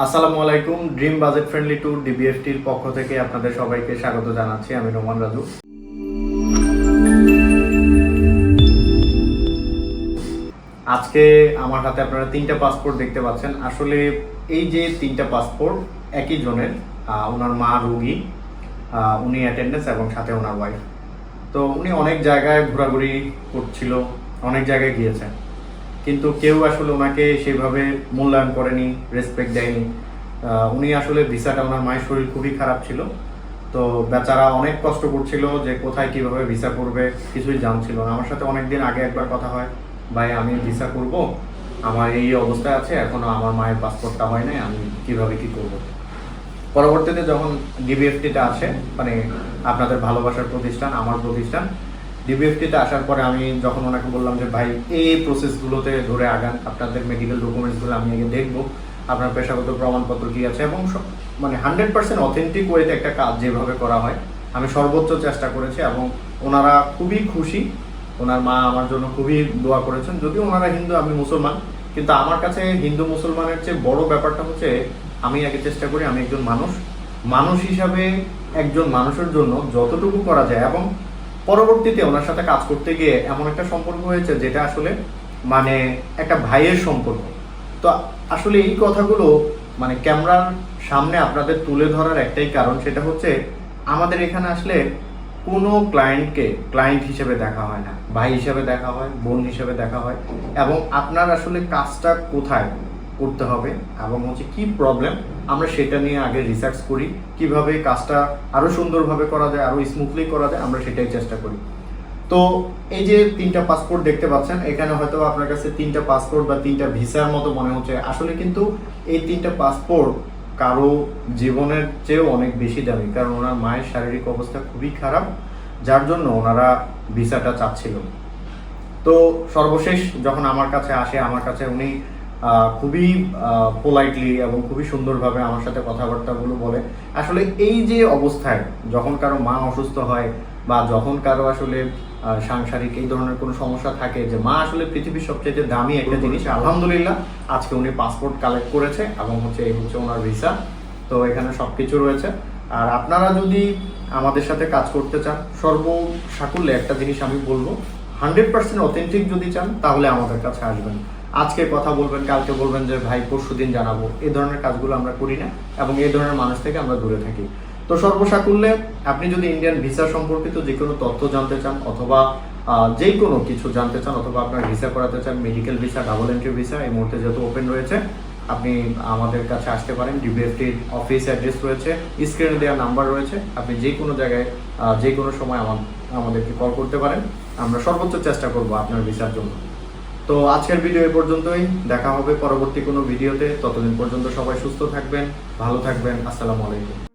আসসালামু আলাইকুম। Dream budget friendly tour ডিবিএফটির পক্ষ থেকে আপনাদের সবাইকে স্বাগত জানাচ্ছি। আমি নোমান রাজু। আজকে আমার হাতে আপনারা তিনটা পাসপোর্ট দেখতে পাচ্ছেন। আসলে এই যে তিনটা পাসপোর্ট একই জনের, ওনার মা রোগী, উনি অ্যাটেন্ডেন্স এবং সাথে ওনার ওয়াইফ। তো উনি অনেক জায়গায় ঘোরাঘুরি করছিল, অনেক জায়গায় গিয়েছেন, কিন্তু কেউ আসলে ওনাকে সেভাবে মূল্যায়ন করেনি, রেসপেক্ট দেয়নি। উনি আসলে ভিসাটা, ওনার মায়ের শরীর খুবই খারাপ ছিল, তো বেচারা অনেক কষ্ট করছিল যে কোথায় কিভাবে ভিসা করবে, কিছুই জানছিল না। আমার সাথে অনেকদিন আগে একবার কথা হয়, ভাই আমি ভিসা করব, আমার এই অবস্থায় আছে, এখনো আমার মায়ের পাসপোর্টটা হয় নাই, আমি কিভাবে কি করব। পরবর্তীতে যখন ডিবিএফটিতে আসে, মানে আপনাদের ভালোবাসার প্রতিষ্ঠান, আমার প্রতিষ্ঠান, ডিবিএফটিতে আসার পরে আমি যখন ওনাকে বললাম যে ভাই এই প্রসেসগুলোতে ধরে আগান, আপনাদের মেডিকেল ডকুমেন্টসগুলো আমি আগে দেখবো, আপনার পেশাগত প্রমাণপত্র কি আছে, এবং মানে 100% অথেন্টিক ওয়েতে একটা কাজ যেভাবে করা হয় আমি সর্বোচ্চ চেষ্টা করেছি, এবং ওনারা খুবই খুশি। ওনার মা আমার জন্য খুবই দোয়া করেছেন। যদিও ওনারা হিন্দু, আমি মুসলমান, কিন্তু আমার কাছে হিন্দু মুসলমানের চেয়ে বড় ব্যাপারটা হচ্ছে আমি আগে চেষ্টা করি আমি একজন মানুষ হিসাবে একজন মানুষের জন্য যতটুকু করা যায়। এবং পরবর্তীতে ওনার সাথে কাজ করতে গিয়ে এমন একটা সম্পর্ক হয়েছে যেটা আসলে মানে একটা ভাইয়ের সম্পর্ক। তো আসলে এই কথাগুলো মানে ক্যামেরার সামনে আপনাদের তুলে ধরার একটাই কারণ, সেটা হচ্ছে আমাদের এখানে আসলে কোনো ক্লায়েন্টকে ক্লায়েন্ট হিসেবে দেখা হয় না, ভাই হিসেবে দেখা হয়, বোন হিসেবে দেখা হয়। এবং আপনার আসলে কাজটা কোথায় করতে হবে এবং হচ্ছে কি প্রবলেম, আমরা সেটা নিয়ে আগে রিসার্চ করি, কিভাবে কাজটা আরো সুন্দরভাবে করা যায়, আরো স্মুথলি করা যায়, আমরা সেটাই চেষ্টা করি। তো এই যে তিনটা পাসপোর্ট দেখতে পাচ্ছেন, এখানে হয়তো আপনার কাছে তিনটা পাসপোর্ট বা তিনটা ভিসার মতো মনে হচ্ছে, আসলে কিন্তু এই তিনটা পাসপোর্ট কারো জীবনের চেয়েও অনেক বেশি দামি, কারণ ওনার মায়ের শারীরিক অবস্থা খুবই খারাপ, যার জন্য ওনারা ভিসাটা চাচ্ছিল। তো সর্বশেষ যখন আমার কাছে আসে, আমার কাছে উনি খুবই পোলাইটলি এবং খুবই সুন্দরভাবে আমার সাথে কথাবার্তাগুলো বলে। আসলে এই যে অবস্থায় যখন কারো মা অসুস্থ হয় বা যখন কারো আসলে সাংসারিক এই ধরনের কোনো সমস্যা থাকে, যে মা আসলে পৃথিবীর সবচেয়ে দামি একটা জিনিস, আলহামদুলিল্লাহ আজকে উনি পাসপোর্ট কালেক্ট করেছে এবং হচ্ছে এই হচ্ছে ওনার ভিসা। তো এখানে সব কিছু রয়েছে। আর আপনারা যদি আমাদের সাথে কাজ করতে চান, সর্বসাকুল্যে একটা জিনিস আমি বলবো, 100% অথেন্টিক যদি চান তাহলে আমাদের কাছে আসবেন। আজকে কথা বলবেন, কালকে বলবেন যে ভাই পরশুদিন জানাবো, এই ধরনের কাজগুলো আমরা করি না এবং এই ধরনের মানুষ থেকে আমরা দূরে থাকি। তো সর্বসাকুল্যে আপনি যদি ইন্ডিয়ান ভিসা সম্পর্কিত যে কোনো তথ্য জানতে চান, অথবা যে কোনো কিছু জানতে চান, অথবা আপনার ভিসা করাতে চান, medical visa, double entry visa এই মুহূর্তে যেহেতু ওপেন রয়েছে, আপনি আমাদের কাছে আসতে পারেন। ডিবিএফটির অফিস অ্যাড্রেস রয়েছে, স্ক্রিনে দেওয়া নাম্বার রয়েছে, আপনি যে কোনো জায়গায় যে কোনো সময় আমাদেরকে কল করতে পারেন। আমরা সর্বোচ্চ চেষ্টা করব আপনার ভিসার জন্য। তো আজকের ভিডিও এ পর্যন্তই, দেখা হবে পরবর্তী কোনো ভিডিওতে। ততদিন পর্যন্ত সবাই সুস্থ থাকবেন, ভালো থাকবেন। আসসালামু আলাইকুম।